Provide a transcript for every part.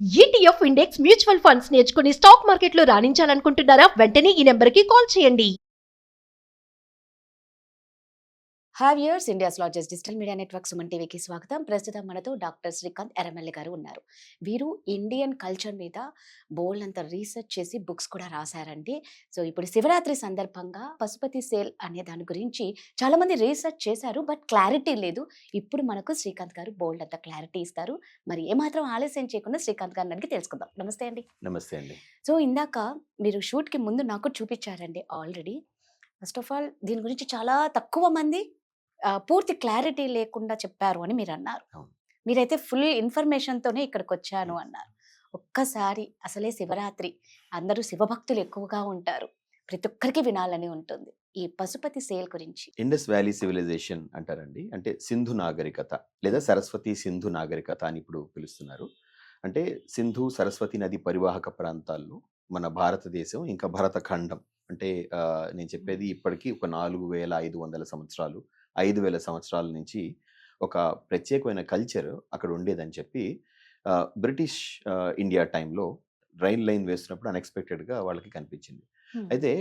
ETF index mutual funds నేర్చుకుని stock మార్కెట్లో రాణించాలనుకుంటున్నారా? వెంటనే ఈ నెంబర్కి కాల్ చేయండి. Have years India's largest digital media network Suman టీవీకి స్వాగతం. ప్రస్తుతం మనతో డాక్టర్ శ్రీకాంత్ ఎర్రమల్లి గారు ఉన్నారు. వీరు ఇండియన్ కల్చర్ మీద బోల్డ్ అంత రీసెర్చ్ చేసి బుక్స్ కూడా రాశారండి. సో ఇప్పుడు శివరాత్రి సందర్భంగా పశుపతి సేల్ అనే దాని గురించి చాలా మంది రీసెర్చ్ చేశారు, బట్ క్లారిటీ లేదు. ఇప్పుడు మనకు శ్రీకాంత్ గారు బోల్డ్ అంత క్లారిటీ ఇస్తారు. మరి ఏమాత్రం ఆలస్యం చేయకుండా శ్రీకాంత్ గారిని అడిగి తెలుసుకుందాం. నమస్తే అండి. నమస్తే అండి. సో ఇందాక మీరు షూట్కి ముందు నాకు చూపించారండి ఆల్రెడీ. ఫస్ట్ ఆఫ్ ఆల్ దీని గురించి చాలా తక్కువ మంది పూర్తి క్లారిటీ లేకుండా చెప్పారు అని మీరు అన్నారు. అవును. మీరైతే ఫుల్ ఇన్ఫర్మేషన్తోనే ఇక్కడికి వచ్చాను అన్నారు. ఒక్కసారి అసలే శివరాత్రి, అందరూ శివభక్తులు ఎక్కువగా ఉంటారు, ప్రతి ఒక్కరికి వినాలని ఉంటుంది. ఈ పశుపతి సేల్ గురించి ఇండస్ వ్యాలీ సివిలైజేషన్ అంటారండి. అంటే సింధు నాగరికత లేదా సరస్వతి సింధు నాగరికత అని ఇప్పుడు పిలుస్తున్నారు. అంటే సింధు సరస్వతి నది పరివాహక ప్రాంతాల్లో మన భారతదేశం ఇంకా భరతఖండం అంటే నేను చెప్పేది ఇప్పటికీ ఒక 4500 సంవత్సరాలు 5000 సంవత్సరాల నుంచి ఒక ప్రత్యేకమైన కల్చర్ అక్కడ ఉండేదని చెప్పి బ్రిటిష్ ఇండియా టైంలో రైల్ లైన్ వేస్తున్నప్పుడు అన్ఎక్స్పెక్టెడ్గా వాళ్ళకి కనిపించింది. అయితే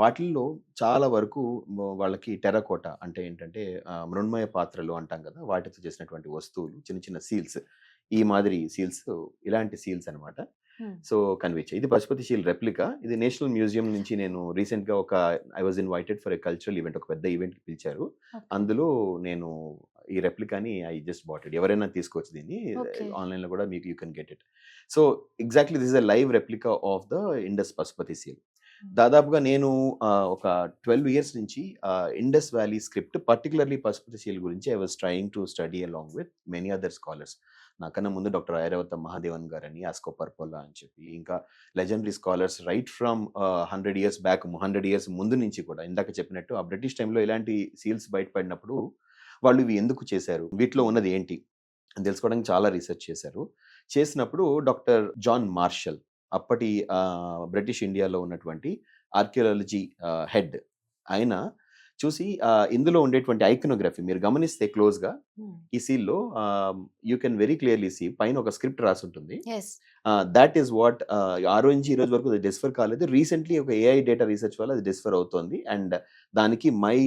వాటిల్లో చాలా వరకు వాళ్ళకి టెర్రకోట అంటే ఏంటంటే మృణ్మయ పాత్రలు అంటాం కదా, వాటితో చేసినటువంటి వస్తువులు, చిన్న చిన్న సీల్స్, ఈ మాదిరి సీల్స్, ఇలాంటి సీల్స్ అనమాట. సో కనిపించాయి. ఇది పశుపతి షీల్ రెప్లికా. ఇది నేషనల్ మ్యూజియం నుంచి నేను రీసెంట్గా I was invited for a cultural event, ఒక పెద్ద ఈవెంట్కి పిలిచారు. అందులో నేను ఈ రెప్లికాని ఐ జస్ట్ బాట్ ఇట్. ఎవరైనా తీసుకోవచ్చు దీన్ని, ఆన్లైన్లో కూడా మీకు you can get it. So exactly this is a live replica of the Indus Pashupati seal. దాదాపుగా నేను ఒక 12 years నుంచి Indus valley script, particularly Pashupati seal గురించి I was trying to study along with many other scholars. నాకన్నా ముందు డాక్టర్ ఐరావత మహాదేవన్ గారని, ఆస్కో పర్పోలా అని చెప్పి, ఇంకా legendary scholars right from 100 years back, 100 years ముందు నుంచి కూడా. ఇందాక చెప్పినట్టు ఆ బ్రిటిష్ టైంలో ఇలాంటి సీల్స్ బయటపడినప్పుడు వాళ్ళు ఇవి ఎందుకు చేశారు, వీటిలో ఉన్నది ఏంటి అని తెలుసుకోవడానికి చాలా రీసెర్చ్ చేశారు. చేసినప్పుడు డాక్టర్ జాన్ మార్షల్, అప్పటి బ్రిటిష్ ఇండియాలో ఉన్నటువంటి ఆర్కియాలజీ హెడ్, ఆయన చూసి ఇందులో ఉండేటువంటి ఐకనోగ్రఫీ మీరు గమనిస్తే క్లోజ్గా ఈ సీల్లో you can very clearly see పైన ఒక స్క్రిప్ట్ రాసి ఉంటుంది. దాట్ ఈస్ వాట్ ఆ రోజు నుంచి ఈ రోజు వరకు అది డిస్ఫర్ కాలేదు. రీసెంట్లీ ఒక ఏఐ డేటా రీసెర్చ్ వల్ల అది డిస్ఫర్ అవుతుంది. అండ్ దానికి మై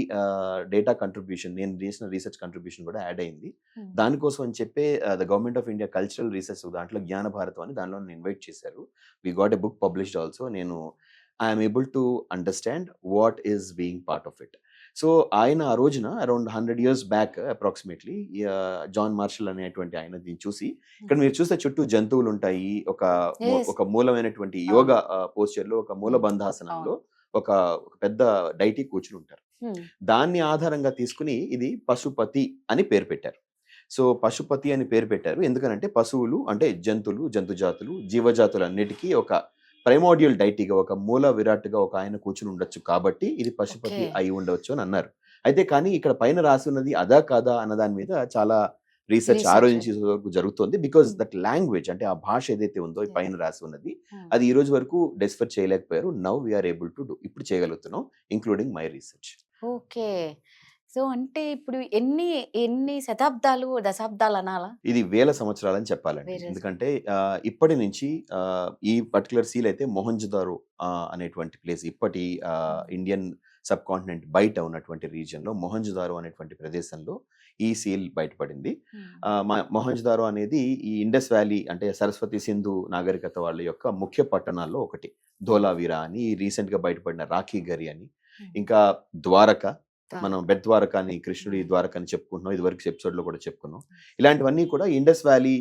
డేటా కంట్రిబ్యూషన్, నేను చేసిన రీసెర్చ్ కంట్రిబ్యూషన్ కూడా యాడ్ అయింది. దానికోసం అని చెప్పే the government of India cultural research దాంట్లో జ్ఞాన భారతం అని దానిలో నన్ను ఇన్వైట్ చేశారు. We got a book published also. నేను I'm able to understand what is being part of it. So ఆయన ఆ రోజున around 100 years back approximately John Marshall అనేటువంటి ఆయన దీన్ని చూసి, ఇక్కడ మీరు చూస్తే చుట్టూ జంతువులు ఉంటాయి, ఒక మూలమైనటువంటి యోగా పోస్చర్లో, ఒక మూల బంధాసనంలో ఒక పెద్ద డైటీ కూర్చుని ఉంటారు. దాన్ని ఆధారంగా తీసుకుని ఇది పశుపతి అని పేరు పెట్టారు. సో పశుపతి అని పేరు పెట్టారు ఎందుకనంటే పశువులు అంటే జంతువులు, జంతు జాతులు, జీవజాతులు అన్నిటికీ ఒక ప్రైమోడియల్ డైటీగా, ఒక మూల విరాట్గా ఒక ఆయన కూర్చుని ఉండొచ్చు, కాబట్టి ఇది పశుపతి అయి ఉండవచ్చు అని అన్నారు. అయితే కానీ ఇక్కడ పైన రాసి ఉన్నది అదా కాదా అన్న దాని మీద చాలా రీసెర్చ్ ఆ రోజు నుంచి వరకు జరుగుతుంది. బికాస్ దట్ లాంగ్వేజ్ అంటే ఆ భాష ఏదైతే ఉందో పైన రాసి ఉన్నది, అది ఈ రోజు వరకు డెస్ఫర్ చేయలేకపోయారు. Now we are able to do, ఇప్పుడు చేయగలుగుతున్నాం, including my research. Okay. So అంటే ఇప్పుడు ఎన్ని శతాబ్దాలు, దశాబ్దాలు అనాలా? ఇది 1000 సంవత్సరాలు అని చెప్పాలండి. ఎందుకంటే ఇప్పటి నుంచి ఈ పర్టికులర్ సీల్ అయితే మొహంజదారో అనేటువంటి ప్లేస్, ఇప్పటి ఇండియన్ సబ్ కాంటినెంట్ బయట ఉన్నటువంటి రీజియన్లో మొహంజదారో అనేటువంటి ప్రదేశంలో ఈ సీల్ బయటపడింది. మొహంజదారో అనేది ఈ ఇండస్ వ్యాలీ అంటే సరస్వతి సింధు నాగరికత వాళ్ళ యొక్క ముఖ్య పట్టణాల్లో ఒకటి. ధోలావీరా అని రీసెంట్గా బయటపడిన రాఖీ గరి అని, ఇంకా ద్వారక, మనం బెట్ ద్వారక అని, కృష్ణుడి ద్వారక అని చెప్పుకుంటున్నాం, ఇదివరకు ఎపిసోడ్లో కూడా చెప్పుకున్నాం. ఇలాంటివన్నీ కూడా ఇండస్ వ్యాలీ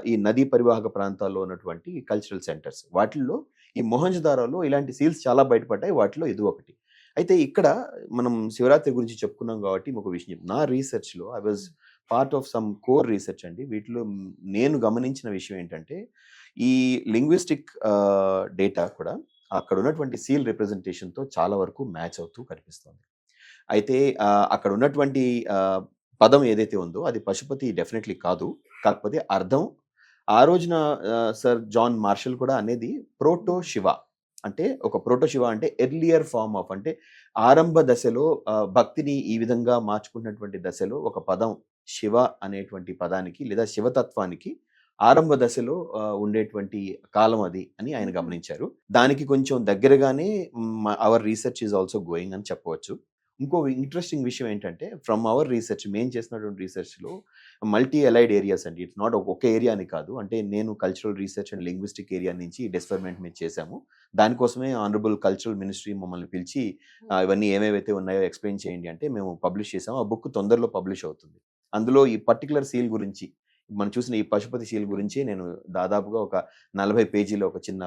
ఈ నదీ పరివాహక ప్రాంతాల్లో ఉన్నటువంటి కల్చరల్ సెంటర్స్. వాటిల్లో ఈ మొహంజదారోలో ఇలాంటి సీల్స్ చాలా బయటపడ్డాయి, వాటిలో ఇది ఒకటి. అయితే ఇక్కడ మనం శివరాత్రి గురించి చెప్పుకున్నాం కాబట్టి ఒక విషయం, నా రీసెర్చ్లో I was part of some core research అండి. వీటిలో నేను గమనించిన విషయం ఏంటంటే ఈ లింగ్విస్టిక్ డేటా కూడా అక్కడ ఉన్నటువంటి సీల్ రిప్రజెంటేషన్తో చాలా వరకు మ్యాచ్ అవుతూ కనిపిస్తుంది. అయితే అక్కడ ఉన్నటువంటి పదం ఏదైతే ఉందో అది పశుపతి డెఫినెట్లీ కాదు. కాకపోతే అర్థం ఆ రోజున సర్ జాన్ మార్షల్ కూడా అనేది ప్రోటో శివ. అంటే ఒక ప్రోటో శివ అంటే ఎర్లియర్ ఫార్మ్ ఆఫ్, అంటే ఆరంభ దశలో భక్తిని ఈ విధంగా మార్చుకున్నటువంటి దశలో ఒక పదం శివ అనేటువంటి పదానికి లేదా శివతత్వానికి ఆరంభ దశలో ఉండేటువంటి కాలం అది అని ఆయన మ్మ్. గమనించారు. దానికి కొంచెం దగ్గరగానే our research is also going అని చెప్పవచ్చు. ఇంకో ఇంట్రెస్టింగ్ విషయం ఏంటంటే ఫ్రమ్ అవర్ రీసెర్చ్ మేము చేసినటువంటి రీసెర్చ్లో మల్టీ అలైడ్ ఏరియాస్ అండి. ఇట్స్ నాట్ ఒక ఏరియా అని కాదు. అంటే నేను cultural research and linguistic area నుంచి డిస్ఫర్మెంట్ మీద చేశాము. దానికోసమే ఆనరబుల్ కల్చరల్ మినిస్ట్రీ మమ్మల్ని పిలిచి ఇవన్నీ ఏమేవైతే ఉన్నాయో ఎక్స్ప్లెయిన్ చేయండి అంటే మేము పబ్లిష్ చేసాము. ఆ బుక్ తొందరలో పబ్లిష్ అవుతుంది. అందులో ఈ పర్టికులర్ సీల్ గురించి మనం చూసిన ఈ పశుపతి సీల్ గురించి నేను దాదాపుగా ఒక 40 పేజీల ఒక చిన్న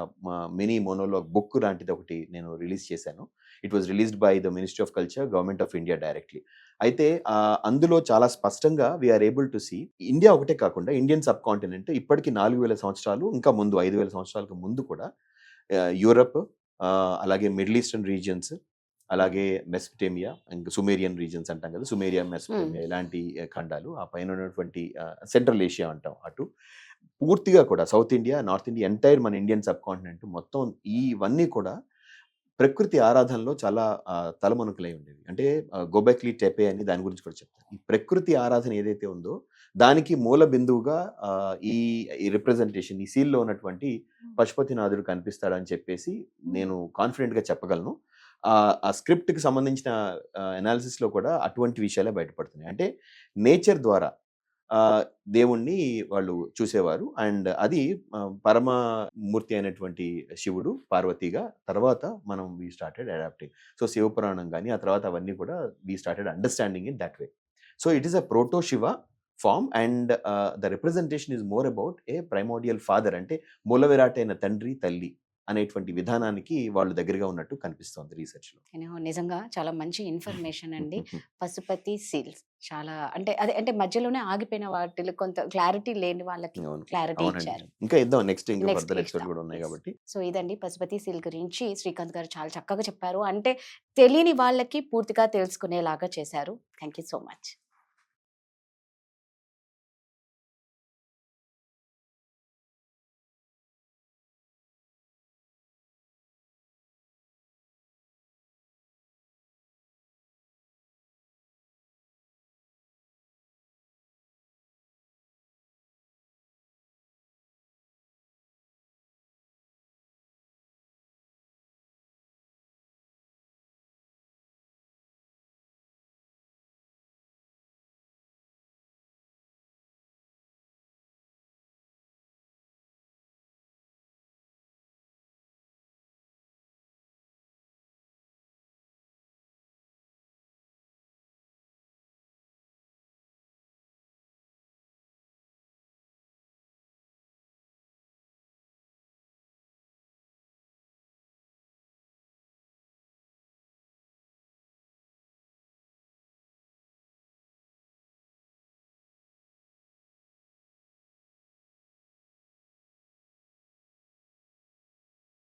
మినీ మోనోలాగ్ బుక్ లాంటిది ఒకటి నేను రిలీజ్ చేశాను. It was released by the ministry of culture, government of India directly. అయితే అందులో చాలా స్పష్టంగా we are able to see India ఒకటే కాకుండా ఇండియన్ సబ్ కాంటినెంట్ ఇప్పటికి 4000 సంవత్సరాలు ఇంకా ముందు 5000 సంవత్సరాలకు ముందు కూడా యూరప్, అలాగే మిడిల్ ఈస్టర్న్ రీజియన్స్, అలాగే మెసోపోటేమియా, ఇంకా సుమేరియన్ రీజియన్స్ అంటాం కదా, సుమేరియా, మెసోపోటేమియా ఇలాంటి ఖండాలు, ఆ పైన ఉన్నటువంటి సెంట్రల్ ఏషియా అంటాం అటు పూర్తిగా కూడా south India, north India, entire మన ఇండియన్ సబ్ కాంటినెంట్ మొత్తం ఇవన్నీ కూడా ప్రకృతి ఆరాధనలో చాలా తలమణుకులై ఉండేవి. అంటే గోబెక్లీ టెపే అని దాని గురించి కూడా చెప్తాను. ఈ ప్రకృతి ఆరాధన ఏదైతే ఉందో దానికి మూల బిందువుగా ఈ రిప్రజెంటేషన్ ఈ సీల్లో ఉన్నటువంటి పశుపతినాథుడు కనిపిస్తాడని చెప్పేసి నేను కాన్ఫిడెంట్గా చెప్పగలను. ఆ స్క్రిప్ట్కి సంబంధించిన అనాలిసిస్లో కూడా అటువంటి విషయాలే బయటపడుతున్నాయి. అంటే నేచర్ ద్వారా దేవుణ్ణి వాళ్ళు చూసేవారు. అండ్ అది పరమమూర్తి అయినటువంటి శివుడు, పార్వతిగా తర్వాత మనం వీ స్టార్టెడ్ అడాప్టింగ్. సో శివపురాణం కానీ ఆ తర్వాత అవన్నీ కూడా we started understanding in that way. So it is a proto Shiva form and the representation is more about a primordial father, అంటే మూల విరాట్ అయిన తండ్రి తల్లి అనేటువంటి విధానానికి వాళ్ళు దగ్గరగా ఉన్నట్టు కనిపిస్తోంది రీసెర్చ్లో. నిజంగా చాలా మంచి ఇన్ఫర్మేషన్ అండి. పశుపతి సీల్స్ చాలా అంటే అదే అంటే మధ్యలోనే ఆగిపోయిన వాటిలో కొంత క్లారిటీ లేని వాళ్ళకి క్లారిటీ ఇచ్చారు. ఇంకా ఇద్దాం నెక్స్ట్ ఇంకా Next ఫర్దర్ ఎపిసోడ్ ఇస్తాం. కూడా ఉన్నాయి Yes. కాబట్టి. సో ఇదండి పశుపతి సీల్ గురించి శ్రీకాంత్ గారు చాలా చక్కగా చెప్పారు. అంటే తెలియని వాళ్ళకి పూర్తిగా తెలుసుకునేలాగా చేశారు. Thank you so much.